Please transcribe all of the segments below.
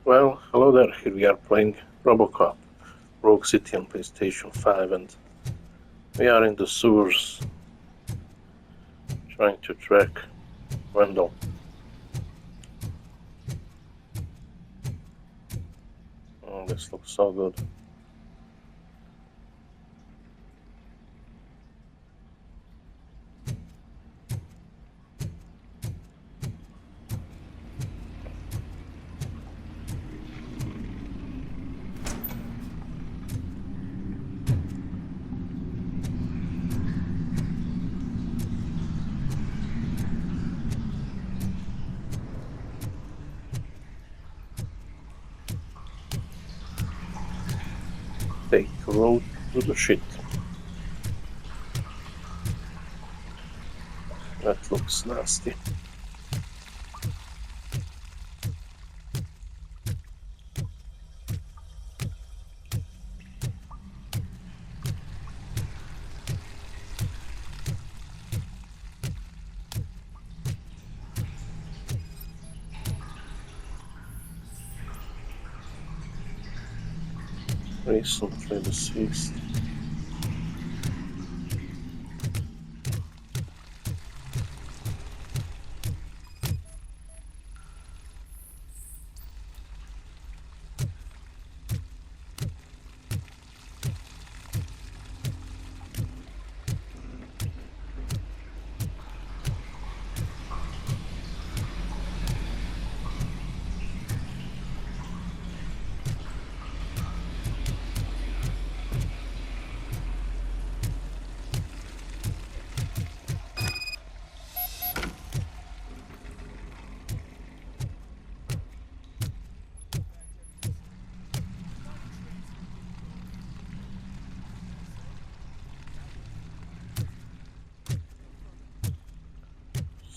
Well, hello there. Here we are playing Robocop, Rogue City on PlayStation 5, and we are in the sewers trying to track Wendell. Oh, this looks so good. Take a road to the shit. That looks nasty. Recently deceased.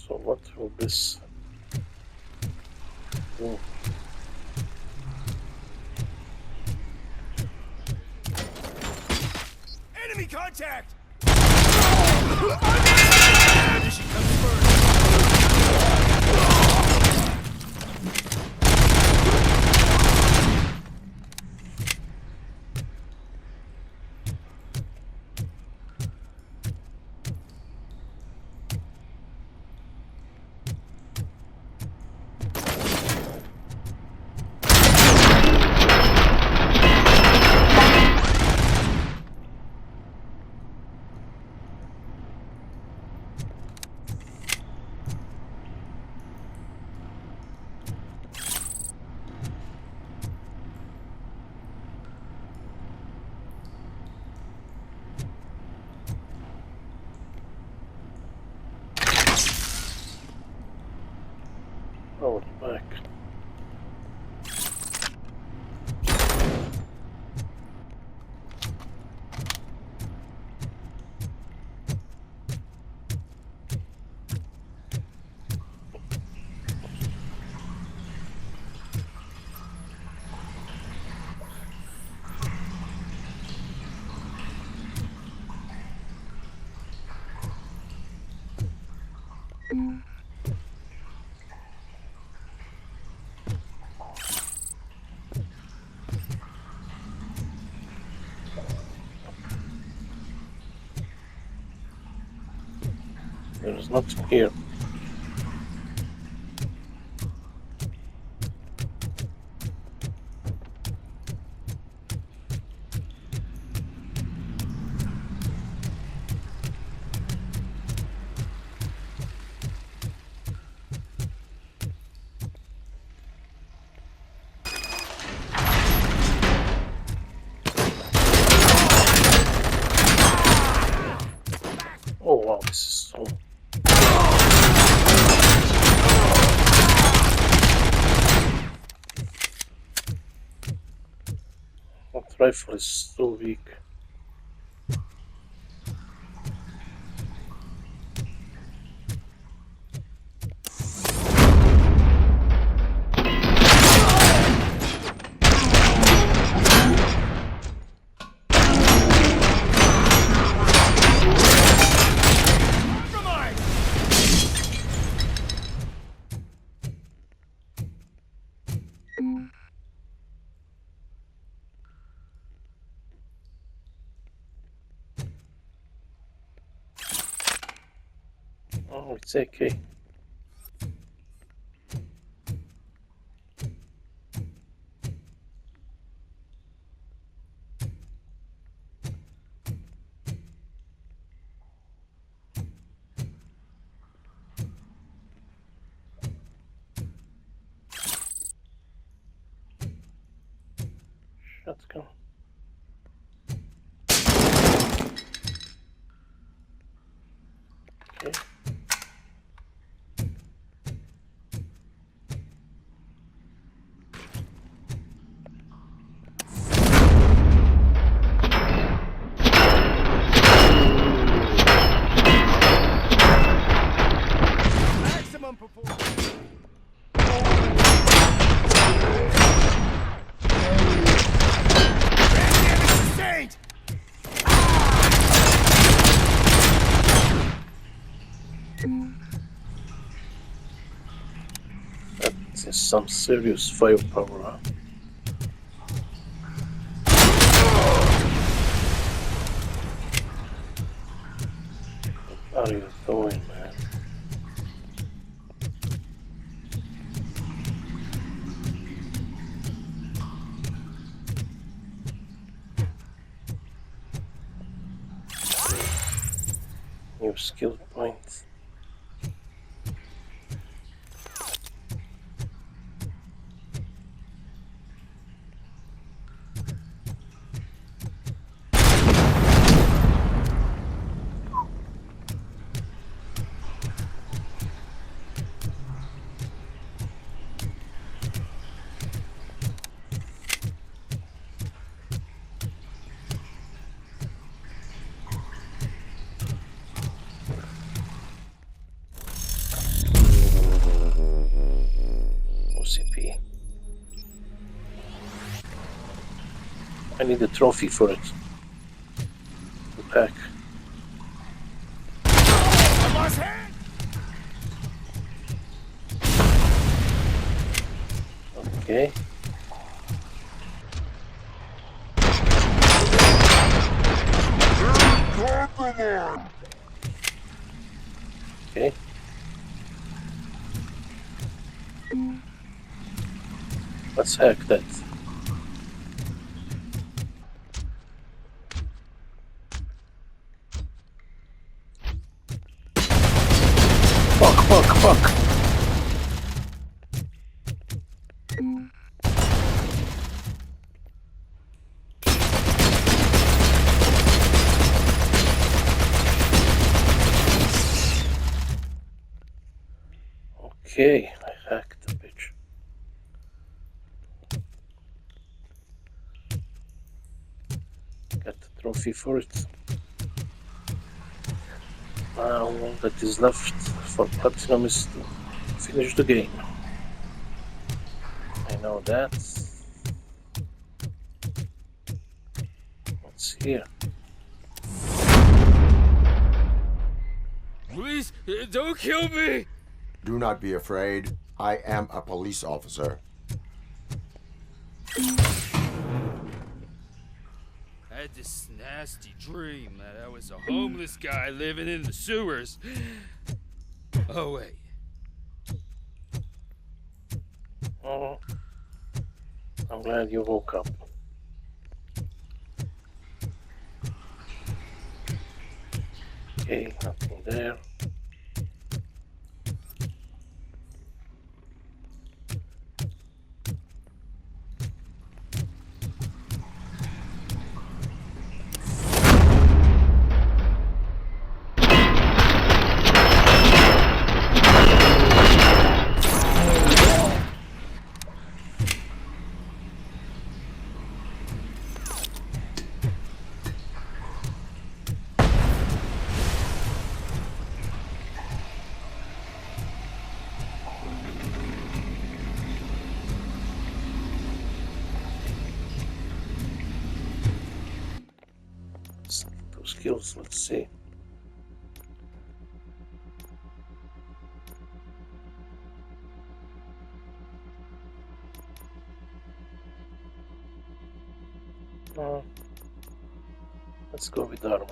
So what will this do? Enemy contact! Ammunition comes first. Oh, back. There's nothing here. Oh wow, this is so... That rifle is so weak. Oh, it's AK. Shotgun. Okay. Maximum performance. Damage sustained. That is some serious firepower. Huh? What are you doing, man? New skill point. OCP. I need a trophy for it. The pack. I lost hand. Okay. Okay. Let's hack that. Fuck. Okay, I hacked the bitch. Got the trophy for it. Now all that is left for Platinum is to finish the game. I know that. What's here? Please, don't kill me. Do not be afraid. I am a police officer. I had this nasty dream that I was a homeless guy living in the sewers. Oh, wait. Oh, I'm glad you woke up. Okay, nothing there. Those skills, let's see. Let's go with armor.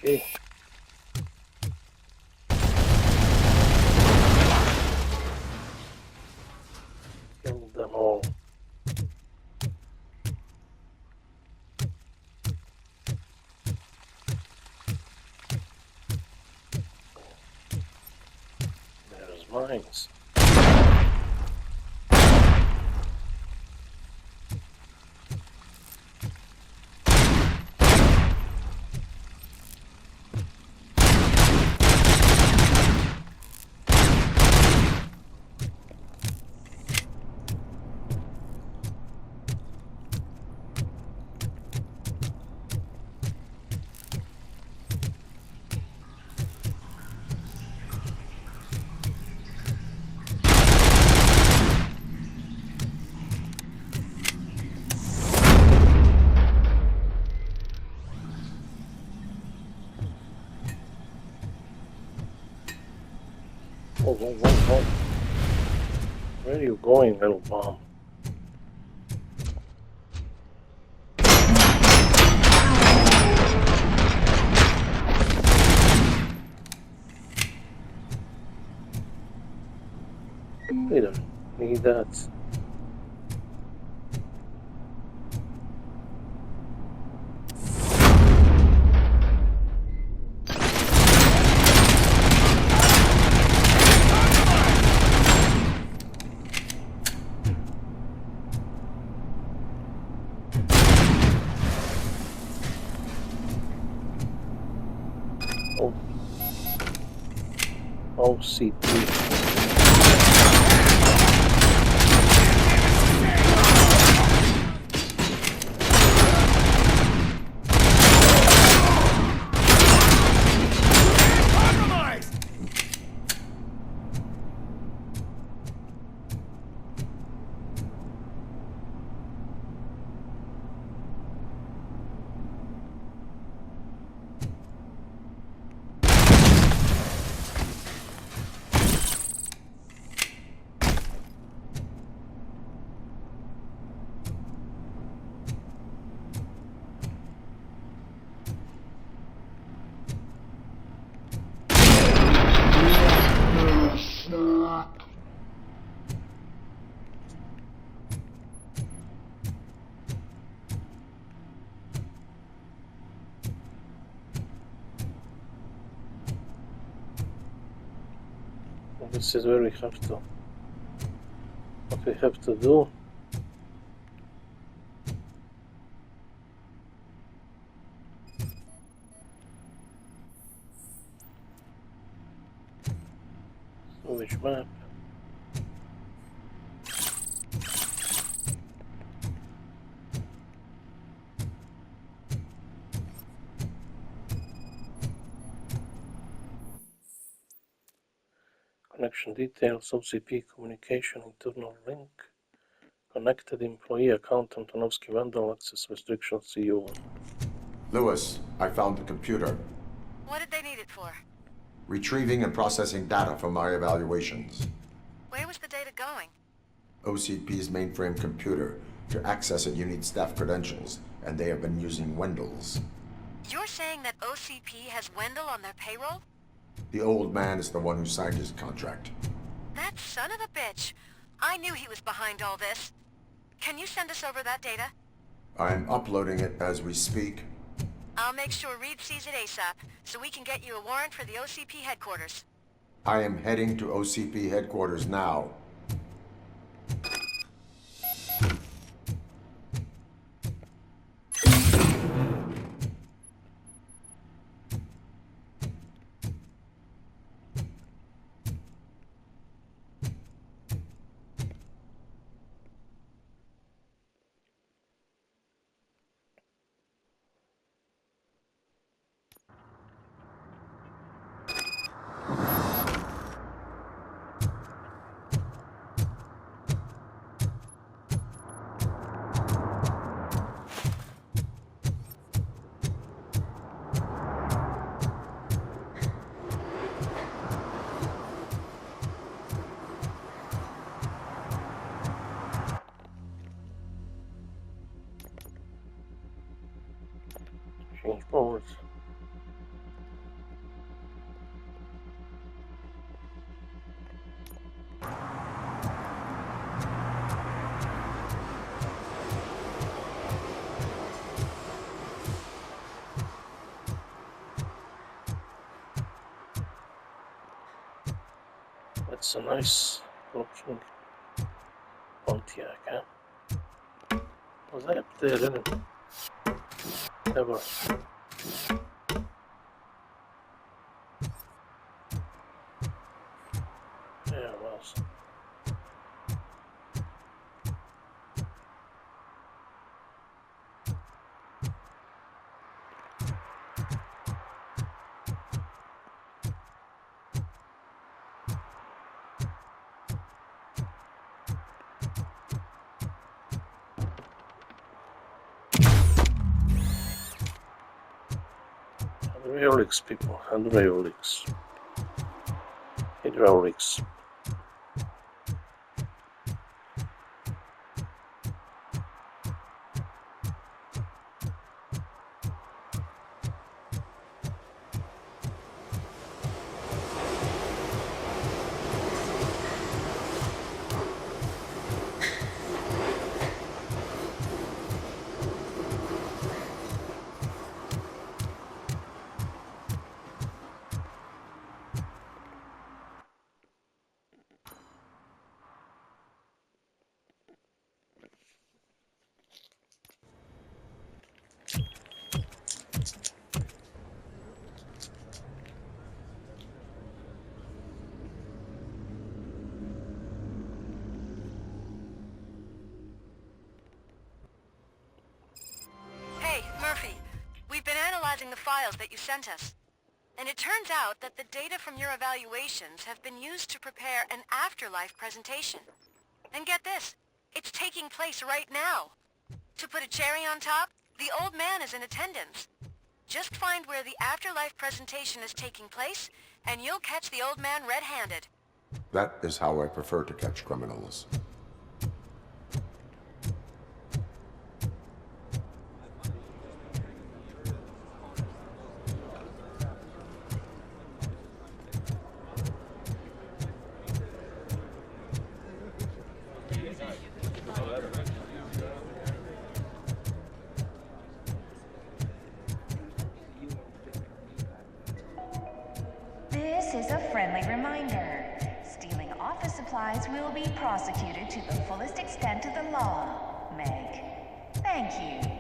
Okay. Kill them all. There's mines. Whoa, whoa, whoa, whoa. Where are you going, little bomb? We don't need that. Oh. OCP. This is where we have to. What we have to do. So which map? Connection details, OCP communication, internal link, connected employee account, Antonovsky Vandal, access restrictions, CO1. Lewis, I found the computer. What did they need it for? Retrieving and processing data from my evaluations. Where was the data going? OCP's mainframe computer. To access it, you need staff credentials, and they have been using Wendell's. You're saying that OCP has Wendell on their payroll? The old man is the one who signed his contract. That son of a bitch. I knew he was behind all this. Can you send us over that data? I'm uploading it as we speak. I'll make sure Reed sees it ASAP, so we can get you a warrant for the OCP headquarters. I am heading to OCP headquarters now. Change modes. It's a nice looking Pontiac, huh? Was I up there, didn't I? Never. Yeah, it was. Hydraulics, people. Hydraulics. Hydraulics. Hey, Murphy. We've been analyzing the files that you sent us. And it turns out that the data from your evaluations have been used to prepare an afterlife presentation. And get this, it's taking place right now. To put a cherry on top, the old man is in attendance. Just find where the afterlife presentation is taking place, and you'll catch the old man red-handed. That is how I prefer to catch criminals. This is a friendly reminder. Stealing office supplies will be prosecuted to the fullest extent of the law, Meg. Thank you.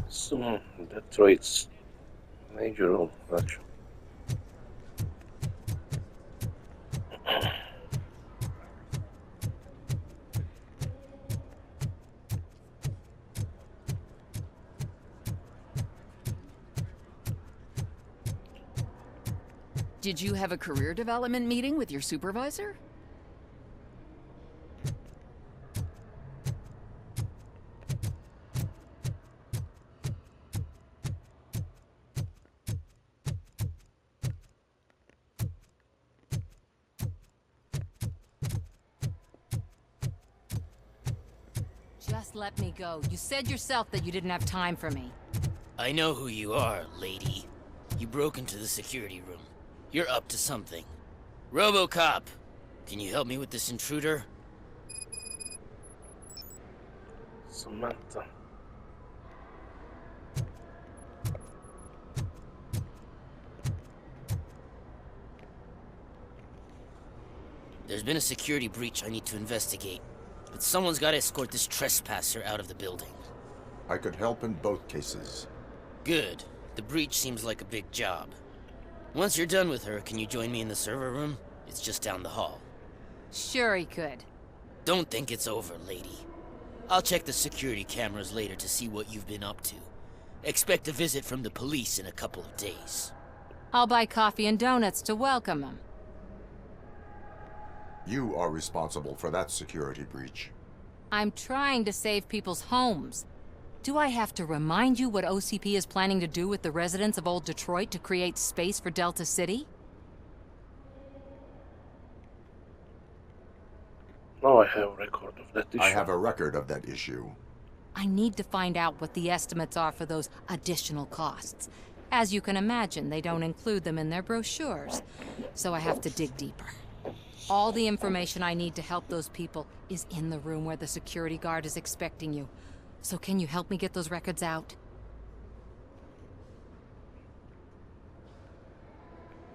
Some Detroit's major role, actually. Did you have a career development meeting with your supervisor? Just let me go. You said yourself that you didn't have time for me. I know who you are, lady. You broke into the security room. You're up to something. Robocop! Can you help me with this intruder? Samantha. There's been a security breach I need to investigate. But someone's gotta escort this trespasser out of the building. I could help in both cases. Good. The breach seems like a big job. Once you're done with her, can you join me in the server room? It's just down the hall. Sure he could. Don't think it's over, lady. I'll check the security cameras later to see what you've been up to. Expect a visit from the police in a couple of days. I'll buy coffee and donuts to welcome him. You are responsible for that security breach. I'm trying to save people's homes. Do I have to remind you what OCP is planning to do with the residents of Old Detroit to create space for Delta City? Now I have a record of that issue. I have a record of that issue. I need to find out what the estimates are for those additional costs. As you can imagine, they don't include them in their brochures, so I have to dig deeper. All the information I need to help those people is in the room where the security guard is expecting you. So can you help me get those records out?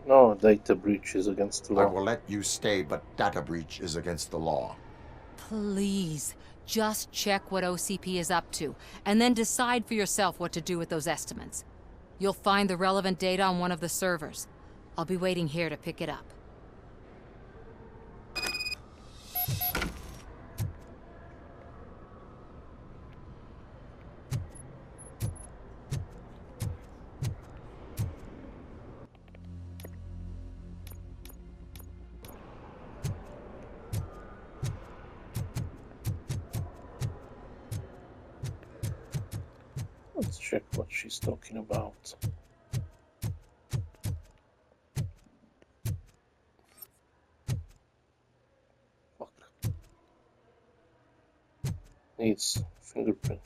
No, data breach is against the I law. will let you stay, but data breach is against the law. Please, just check what OCP is up to, and then decide for yourself what to do with those estimates. You'll find the relevant data on one of the servers. I'll be waiting here to pick it up. Let's check what she's talking about. Fuck. Needs fingerprint.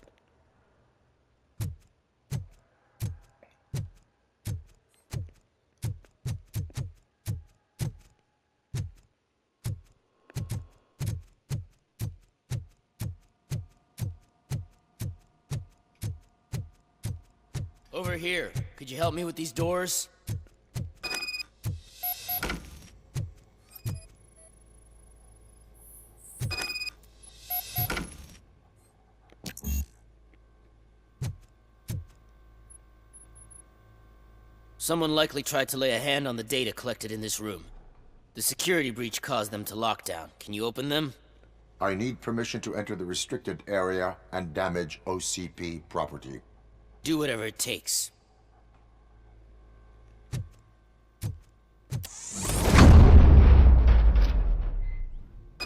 Over here. Could you help me with these doors? Someone likely tried to lay a hand on the data collected in this room. The security breach caused them to lock down. Can you open them? I need permission to enter the restricted area and damage OCP property. Do whatever it takes.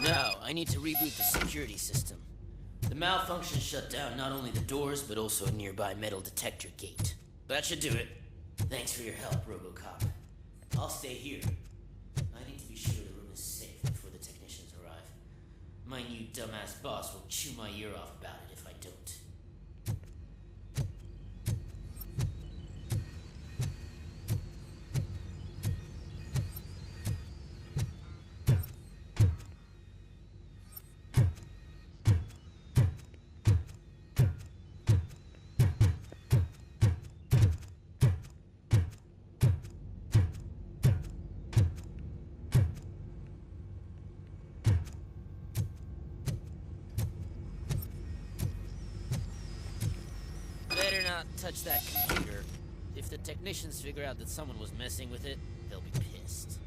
Now, I need to reboot the security system. The malfunction shut down not only the doors, but also a nearby metal detector gate. That should do it. Thanks for your help, Robocop. I'll stay here. I need to be sure the room is safe before the technicians arrive. My new dumbass boss will chew my ear off about it if I don't. Better not touch that computer. If the technicians figure out that someone was messing with it, they'll be pissed.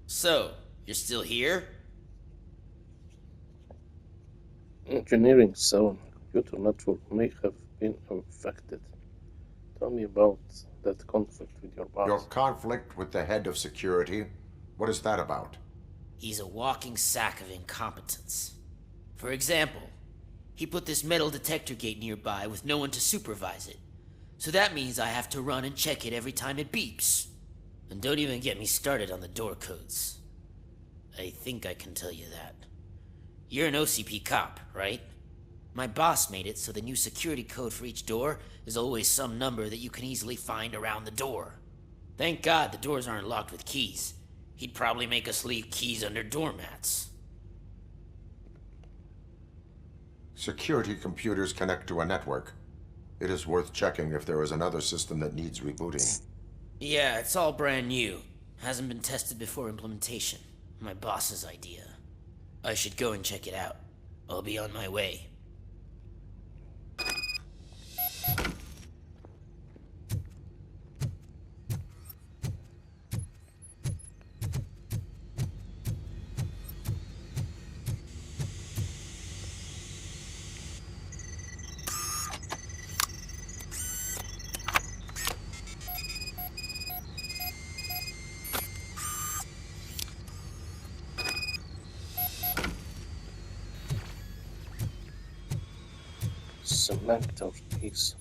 So, you're still here? Engineering 7. Computer network may have been affected. Tell me about that conflict with your boss. Your conflict with the head of security? What is that about? He's a walking sack of incompetence. For example, he put this metal detector gate nearby with no one to supervise it. So that means I have to run and check it every time it beeps. And don't even get me started on the door codes. I think I can tell you that. You're an OCP cop, right? My boss made it so the new security code for each door is always some number that you can easily find around the door. Thank God the doors aren't locked with keys. He'd probably make us leave keys under doormats. Security computers connect to a network. It is worth checking if there is another system that needs rebooting. Yeah, it's all brand new. Hasn't been tested before implementation. My boss's idea. I should go and check it out. I'll be on my way. Cement or piece.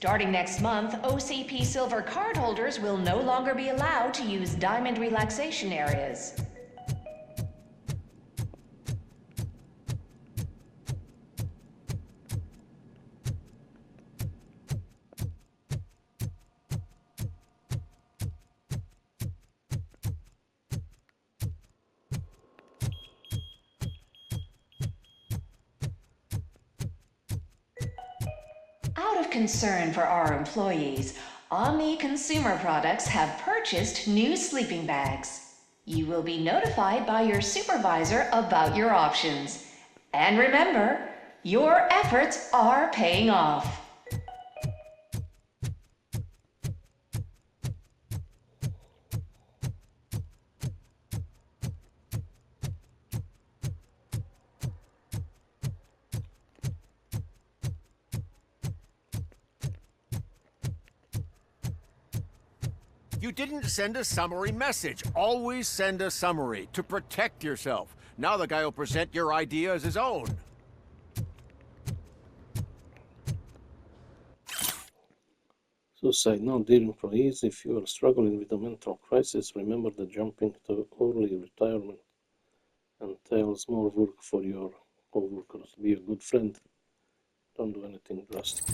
Starting next month, OCP Silver cardholders will no longer be allowed to use diamond relaxation areas. Out of concern for our employees, Omni Consumer Products have purchased new sleeping bags. You will be notified by your supervisor about your options. And remember, your efforts are paying off. You didn't send a summary message. Always send a summary to protect yourself. Now the guy will present your idea as his own. Suicide note, dear employees, if you are struggling with a mental crisis, remember that jumping to early retirement entails more work for your coworkers. Be a good friend. Don't do anything drastic.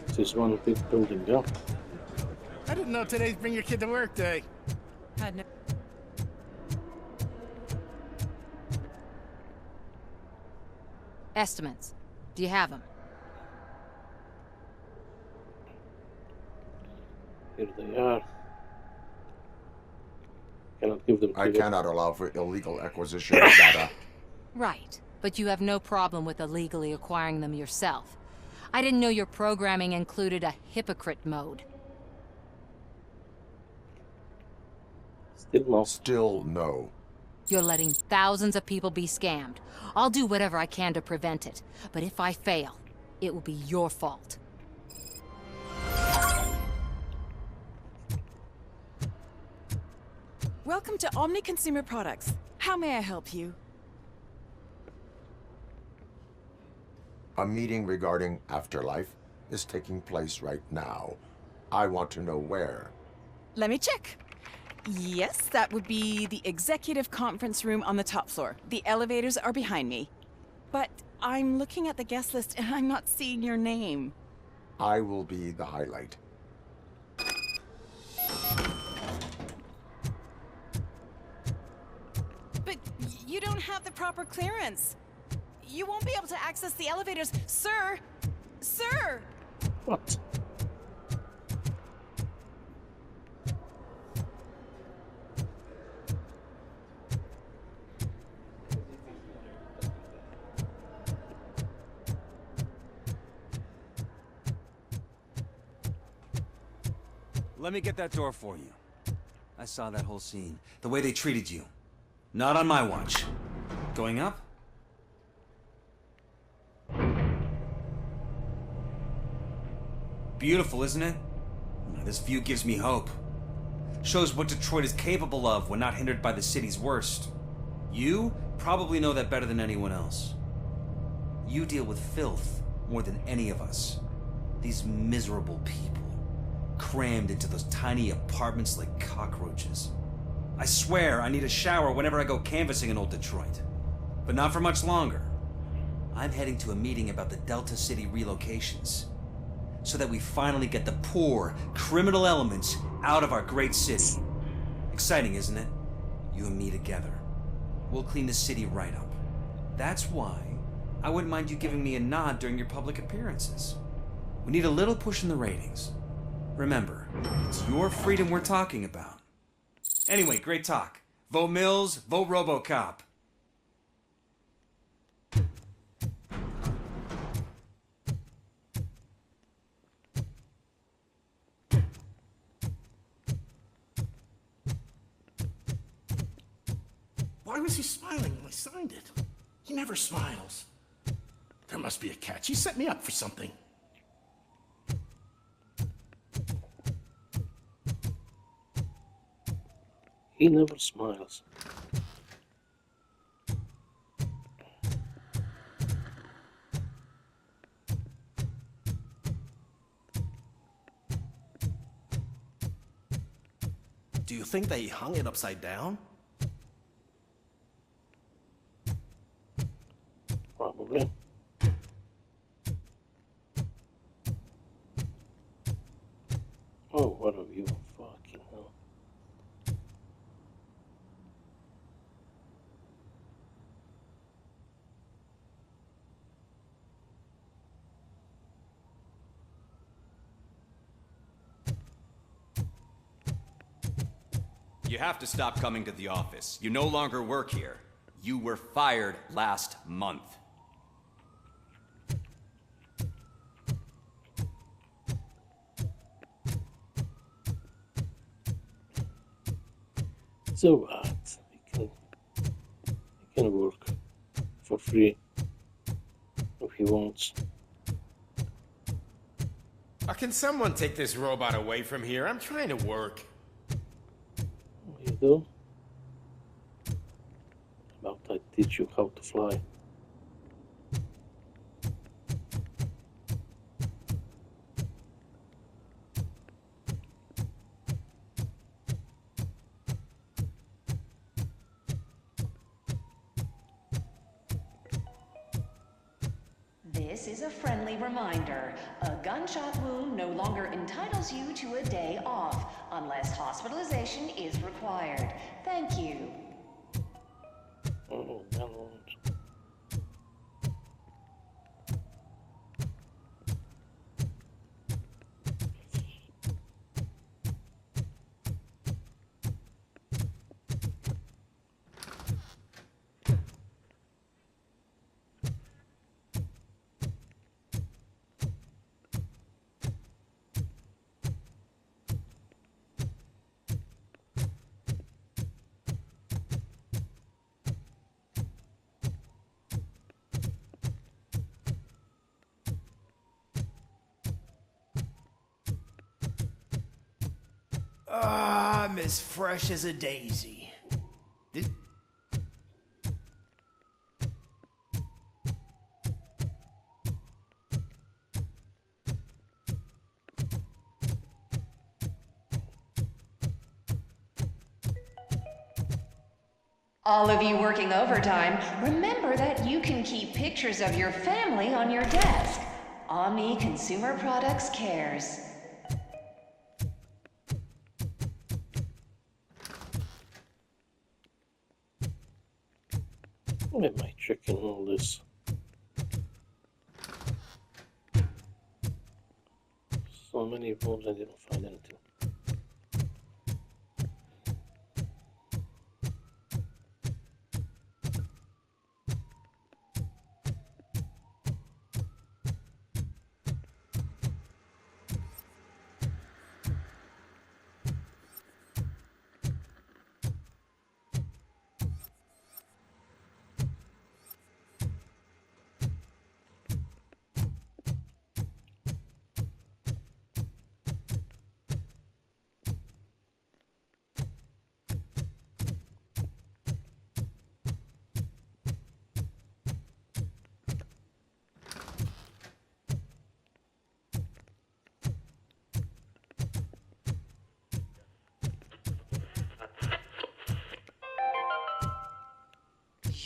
It is one big building, yeah? I didn't know today's Bring Your Kid to Work Day. Had no... Estimates. Do you have them? Here they are. Cannot give them to I you. cannot allow for illegal acquisition of data. Right. But you have no problem with illegally acquiring them yourself. I didn't know your programming included a hypocrite mode. Still no. Still no. You're letting thousands of people be scammed. I'll do whatever I can to prevent it. But if I fail, it will be your fault. Welcome to Omni Consumer Products. How may I help you? A meeting regarding afterlife is taking place right now. I want to know where. Let me check. Yes, that would be the executive conference room on the top floor. The elevators are behind me. But I'm looking at the guest list and I'm not seeing your name. I will be the highlight. But you don't have the proper clearance. You won't be able to access the elevators, sir! Sir! What? Let me get that door for you. I saw that whole scene. The way they treated you. Not on my watch. Going up? Beautiful, isn't it? This view gives me hope. Shows what Detroit is capable of when not hindered by the city's worst. You probably know that better than anyone else. You deal with filth more than any of us. These miserable people, crammed into those tiny apartments like cockroaches. I swear I need a shower whenever I go canvassing in old Detroit. But not for much longer. I'm heading to a meeting about the Delta City relocations, so that we finally get the poor, criminal elements out of our great city. Exciting, isn't it? You and me together. We'll clean the city right up. That's why I wouldn't mind you giving me a nod during your public appearances. We need a little push in the ratings. Remember, it's your freedom we're talking about. Anyway, great talk. Vote Mills, vote Robocop. Why was he smiling when I signed it? He never smiles. There must be a catch. He set me up for something. He never smiles. Do you think they hung it upside down? Probably. Oh, what a view. Fucking hell. You have to stop coming to the office. You no longer work here. You were fired last month. So what? He can work for free if he wants. Can someone take this robot away from here? I'm trying to work. You do? About I teach you how to fly. This is a friendly reminder. A gunshot wound no longer entitles you to a day off, unless hospitalization is required. Thank you. Oh, that won't. I'm as fresh as a daisy. All of you working overtime, remember that you can keep pictures of your family on your desk. Omni Consumer Products cares. Why am I checking all this? So many rooms I didn't find anything.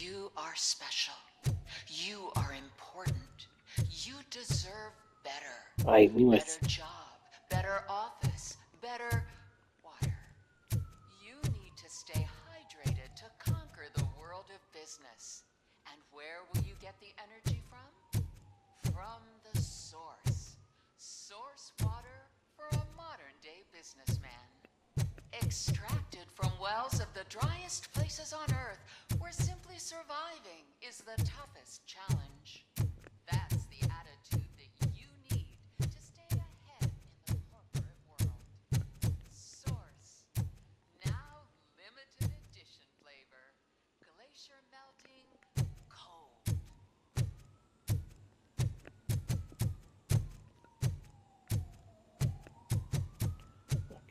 You are special. You are important. You deserve better. I knew it. Better job, better office, better water. You need to stay hydrated to conquer the world of business. And where will you get the energy from? From the source. Source water for a modern day businessman. extracted from wells of the driest places on Earth, where simply surviving is the toughest challenge. That's the attitude that you need to stay ahead in the corporate world. Source. Now limited edition flavor. Glacier melting cold.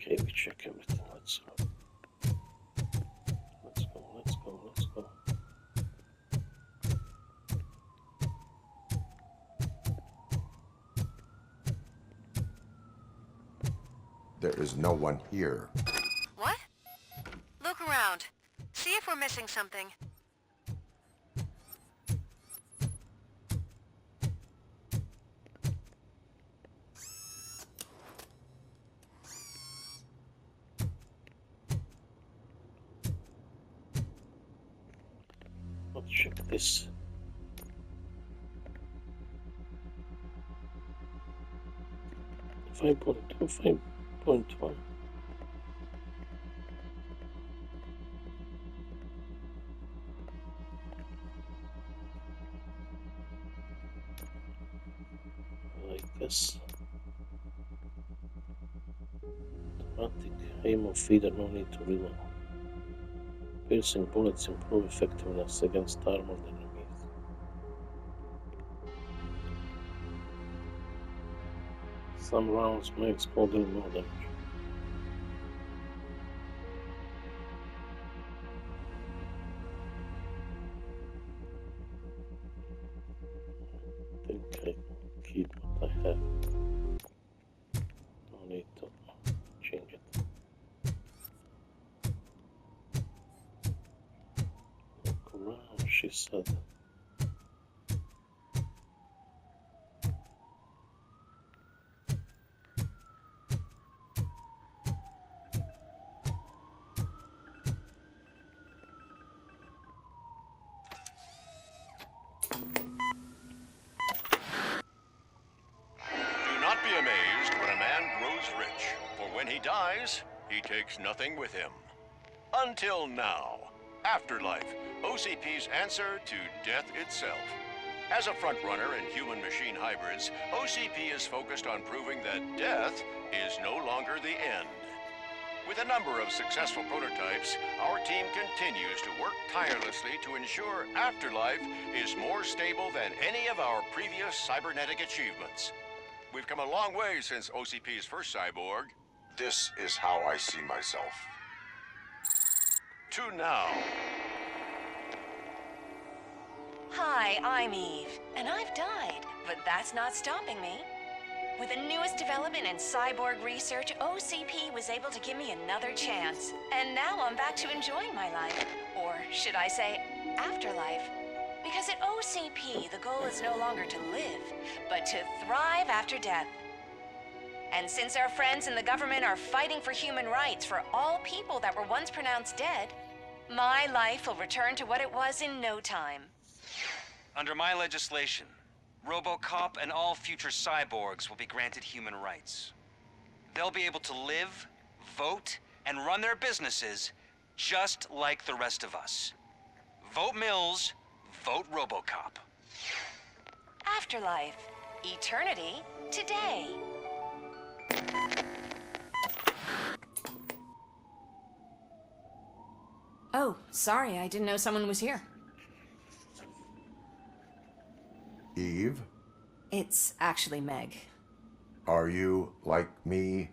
Okay, we check everything. Let's go. There is no one here. What? Look around. See if we're missing something. Let's check this. 5.2, 5.1. Like this. Automatic aim of feeder, no need to reload. Piercing bullets improve effectiveness against armored enemies. Some rounds may explode in more damage. I think I keep what I have. No need to change it. Look around, she said. He takes nothing with him. Until now. Afterlife, OCP's answer to death itself. As a frontrunner in human-machine hybrids, OCP is focused on proving that death is no longer the end. With a number of successful prototypes, our team continues to work tirelessly to ensure Afterlife is more stable than any of our previous cybernetic achievements. We've come a long way since OCP's first cyborg. This is how I see myself. To now. Hi, I'm Eve, and I've died, but that's not stopping me. With the newest development in cyborg research, OCP was able to give me another chance. And now I'm back to enjoying my life. Or should I say, afterlife. Because at OCP, the goal is no longer to live, but to thrive after death. And since our friends in the government are fighting for human rights for all people that were once pronounced dead, my life will return to what it was in no time. Under my legislation, Robocop and all future cyborgs will be granted human rights. They'll be able to live, vote, and run their businesses just like the rest of us. Vote Mills, vote Robocop. Afterlife. Eternity today. Oh, sorry, I didn't know someone was here. Eve? It's actually Meg. Are you like me?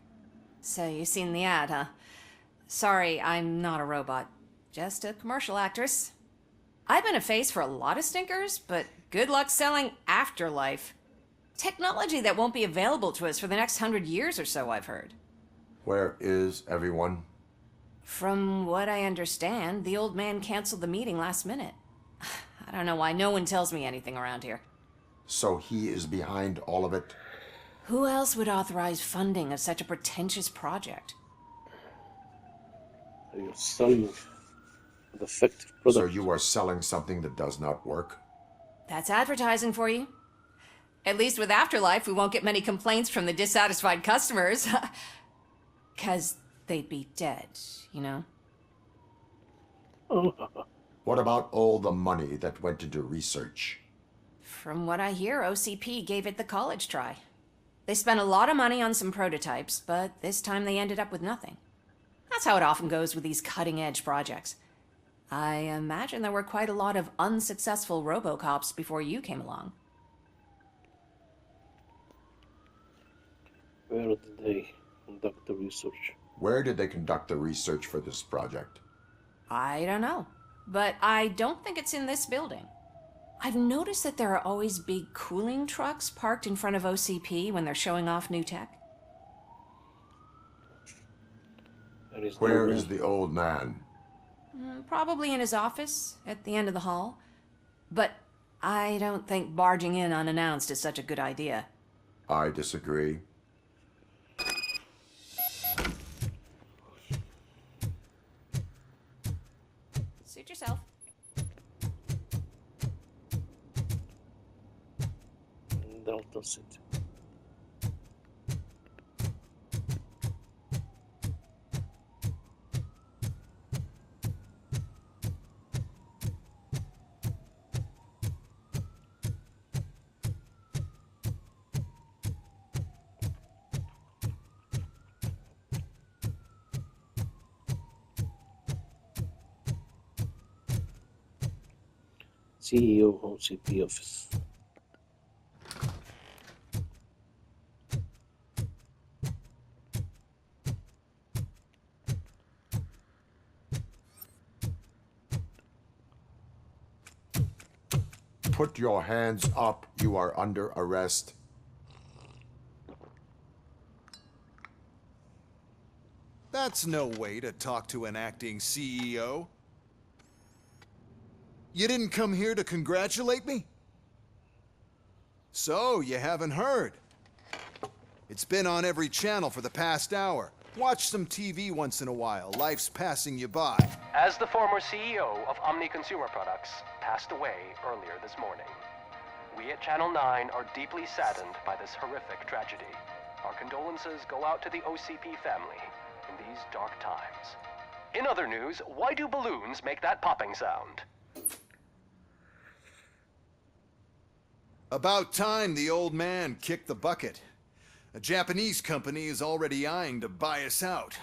So you've seen the ad, huh? Sorry, I'm not a robot. Just a commercial actress. I've been a face for a lot of stinkers, but good luck selling Afterlife. Technology that won't be available to us for the next 100 years or so, I've heard. Where is everyone? From what I understand, the old man canceled the meeting last minute. I don't know why no one tells me anything around here. So he is behind all of it? Who else would authorize funding of such a pretentious project? You're selling an effective product. So you are selling something that does not work? That's advertising for you. At least with Afterlife, we won't get many complaints from the dissatisfied customers. 'Cause they'd be dead, you know? What about all the money that went into research? From what I hear, OCP gave it the college try. They spent a lot of money on some prototypes, but this time they ended up with nothing. That's how it often goes with these cutting-edge projects. I imagine there were quite a lot of unsuccessful Robocops before you came along. Where did they conduct the research? Where did they conduct the research for this project? I don't know, but I don't think it's in this building. I've noticed that there are always big cooling trucks parked in front of OCP when they're showing off new tech. Where is the old man? Probably in his office, at the end of the hall. But I don't think barging in unannounced is such a good idea. I disagree. Suit yourself. Delta City. CEO OCP office. Put your hands up. You are under arrest. That's no way to talk to an acting CEO. You didn't come here to congratulate me? So, you haven't heard. It's been on every channel for the past hour. Watch some TV once in a while. Life's passing you by. As the former CEO of Omni Consumer Products passed away earlier this morning, we at Channel 9 are deeply saddened by this horrific tragedy. Our condolences go out to the OCP family in these dark times. In other news, why do balloons make that popping sound? About time the old man kicked the bucket. A Japanese company is already eyeing to buy us out.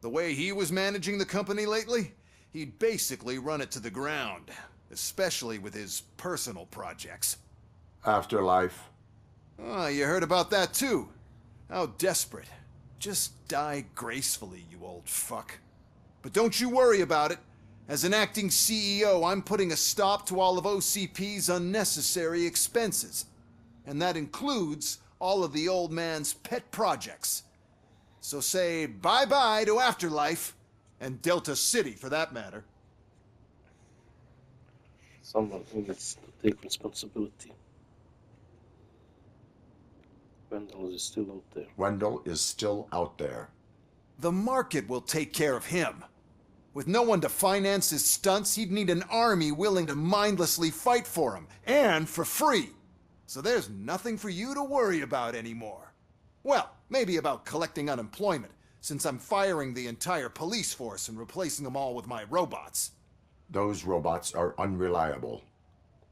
The way he was managing the company lately, he'd basically run it to the ground, especially with his personal projects. Afterlife. Oh, you heard about that too. How desperate. Just die gracefully, you old fuck. But don't you worry about it. As an acting CEO, I'm putting a stop to all of OCP's unnecessary expenses. And that includes all of the old man's pet projects. So say bye-bye to Afterlife, and Delta City for that matter. Someone needs to take responsibility. Wendell is still out there. Wendell is still out there. The market will take care of him. With no one to finance his stunts, he'd need an army willing to mindlessly fight for him, and for free. So there's nothing for you to worry about anymore. Well, maybe about collecting unemployment, since I'm firing the entire police force and replacing them all with my robots. Those robots are unreliable.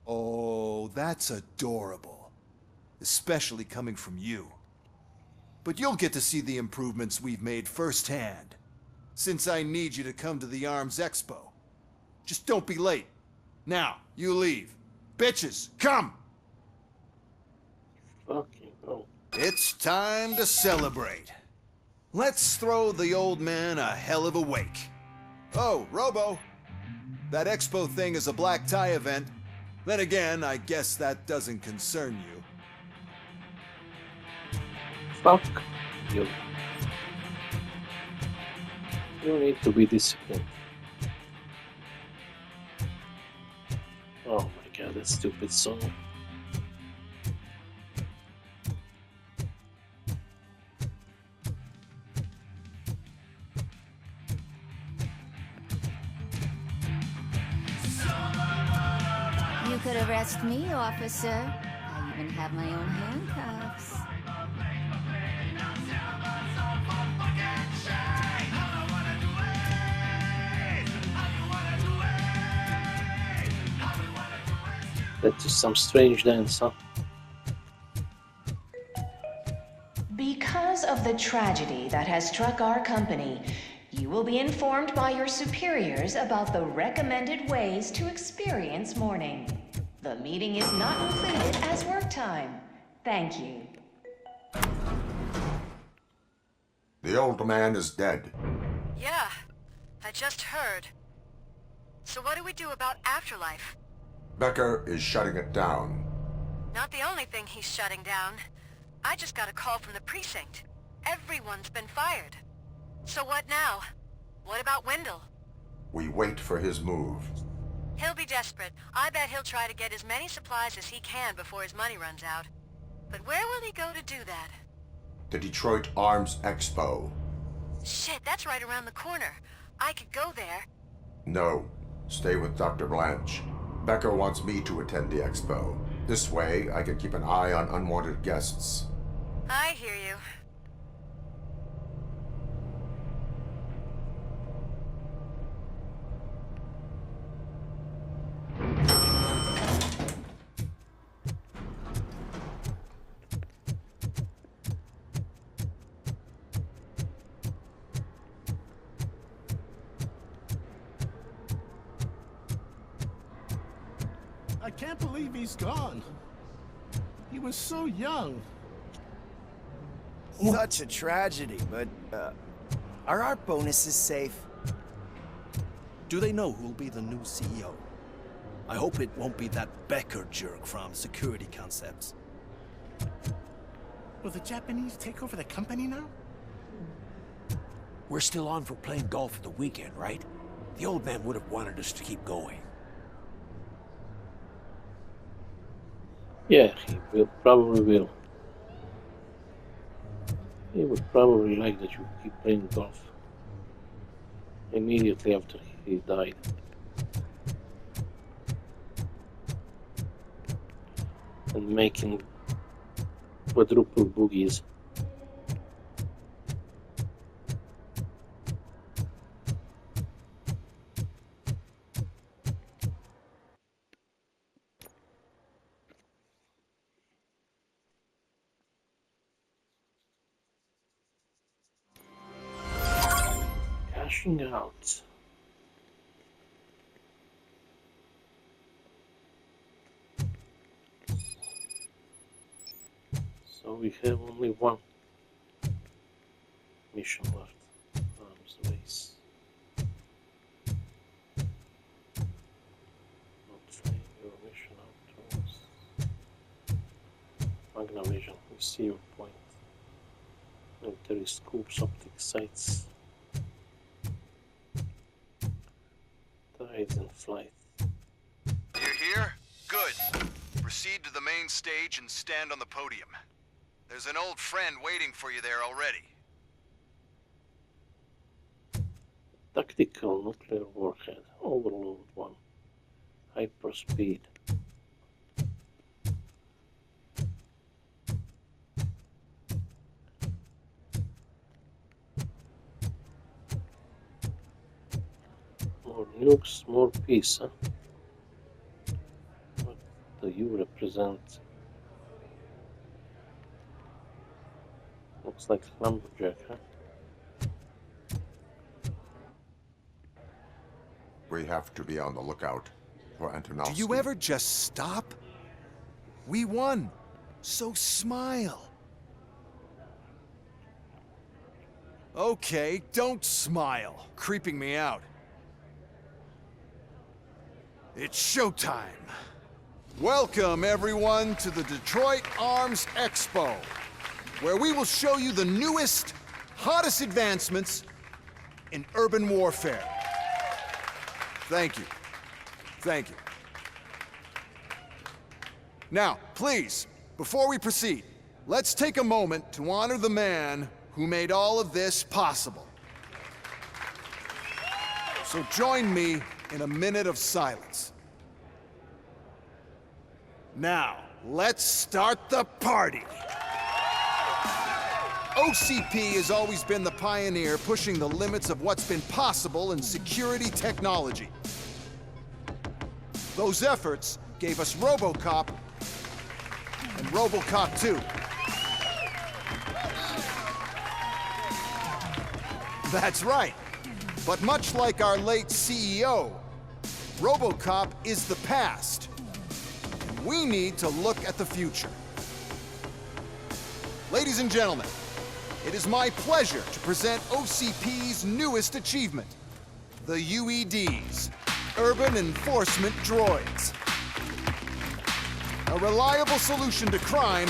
Oh, that's adorable. Especially coming from you. But you'll get to see the improvements we've made firsthand. Since I need you to come to the Arms Expo. Just don't be late. Now, you leave. Bitches, come! Fucking hell. It's time to celebrate. Let's throw the old man a hell of a wake. Oh, Robo. That expo thing is a black tie event. Then again, I guess that doesn't concern you. Fuck you. You need to be disciplined. Oh my god, that stupid song. You could arrest me, officer. I even have my own handcuffs. That is some strange dance, huh? Because of the tragedy that has struck our company, you will be informed by your superiors about the recommended ways to experience mourning. The meeting is not included as work time. Thank you. The old man is dead. Yeah, I just heard. So what do we do about afterlife? Becker is shutting it down. Not the only thing he's shutting down. I just got a call from the precinct. Everyone's been fired. So what now? What about Wendell? We wait for his move. He'll be desperate. I bet he'll try to get as many supplies as he can before his money runs out. But where will he go to do that? The Detroit Arms Expo. Shit, that's right around the corner. I could go there. No, stay with Dr. Blanche. Becker wants me to attend the expo. This way, I can keep an eye on unwanted guests. I hear you. I can't believe he's gone. He was so young. Such a tragedy, but, are our bonuses safe? Do they know who'll be the new CEO? I hope it won't be that Becker jerk from Security Concepts. Will the Japanese take over the company now? We're still on for playing golf at the weekend, right? The old man would have wanted us to keep going. Yeah, he will, probably will. He would probably like that you keep playing golf. Immediately after he died. And making quadruple boogies. Cashing out. So we have only one mission left. Arms race. Not flying your mission outdoors. Magnavision, we see your point. Military scopes, optic sights. Tides and flight. You here? Good. Proceed to the main stage and stand on the podium. There's an old friend waiting for you there already. Tactical nuclear warhead. Overload 1. Hyperspeed. More nukes, more peace, huh? What do you represent? Looks like lumberjack, huh? We have to be on the lookout for Antonovsky. Do you ever just stop? We won, so smile. Okay, don't smile. Creeping me out. It's showtime. Welcome, everyone, to the Detroit Arms Expo, where we will show you the newest, hottest advancements in urban warfare. Thank you. Thank you. Now, please, before we proceed, let's take a moment to honor the man who made all of this possible. So join me in a minute of silence. Now, let's start the party. OCP has always been the pioneer pushing the limits of what's been possible in security technology. Those efforts gave us Robocop and Robocop 2. That's right. But much like our late CEO, Robocop is the past. And we need to look at the future. Ladies and gentlemen, it is my pleasure to present OCP's newest achievement, the UEDs, Urban Enforcement Droids. A reliable solution to crime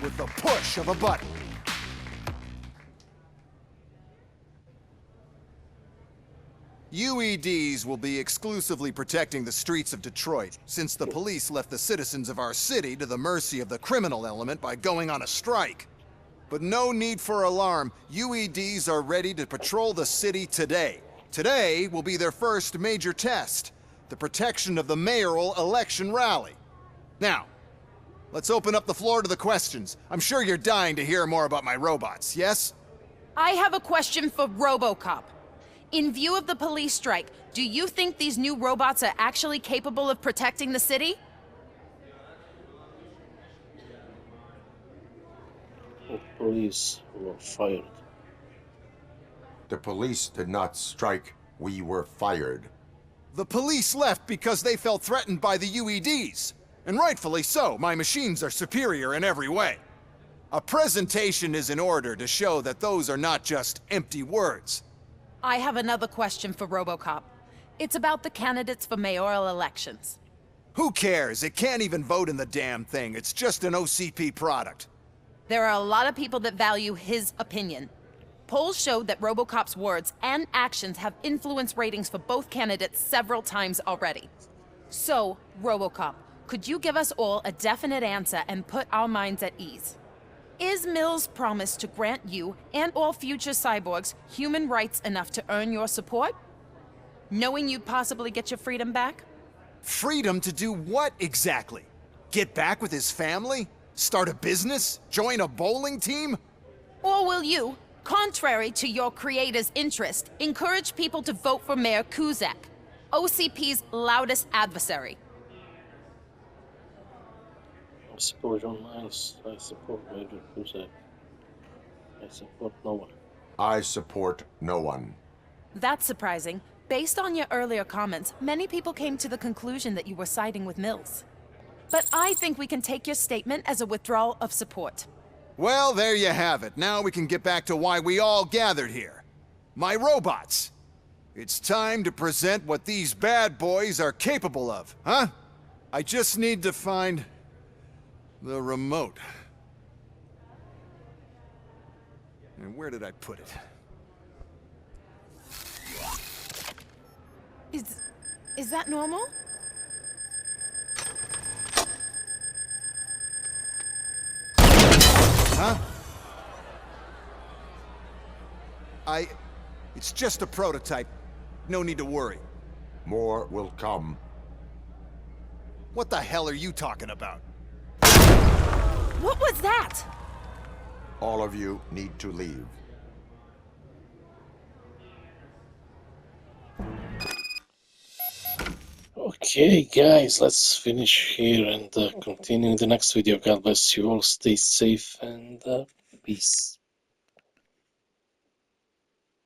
with the push of a button. UEDs will be exclusively protecting the streets of Detroit, since the police left the citizens of our city to the mercy of the criminal element by going on a strike. But no need for alarm. UEDs are ready to patrol the city today. Today will be their first major test, the protection of the mayoral election rally. Now, let's open up the floor to the questions. I'm sure you're dying to hear more about my robots, yes? I have a question for Robocop. In view of the police strike, do you think these new robots are actually capable of protecting the city? The police were fired. The police did not strike. We were fired. The police left because they felt threatened by the UEDs. And rightfully so. My machines are superior in every way. A presentation is in order to show that those are not just empty words. I have another question for Robocop. It's about the candidates for mayoral elections. Who cares? It can't even vote in the damn thing. It's just an OCP product. There are a lot of people that value his opinion. Polls showed that Robocop's words and actions have influenced ratings for both candidates several times already. So, Robocop, could you give us all a definite answer and put our minds at ease? Is Mills' promise to grant you and all future cyborgs human rights enough to earn your support? Knowing you'd possibly get your freedom back? Freedom to do what exactly? Get back with his family? Start a business? Join a bowling team? Or will you, contrary to your creator's interest, encourage people to vote for Mayor Kuzak, OCP's loudest adversary? I support John Miles. I support Major Kuzak. I support no one. I support no one. That's surprising. Based on your earlier comments, many people came to the conclusion that you were siding with Mills. But I think we can take your statement as a withdrawal of support. Well, there you have it. Now we can get back to why we all gathered here. My robots. It's time to present what these bad boys are capable of, huh? I just need to find the remote. And where did I put it? Is that normal? Huh? It's just a prototype. No need to worry. More will come. What the hell are you talking about? What was that? All of you need to leave. Okay, guys, let's finish here and continue in the next video. God bless you all. Stay safe and peace.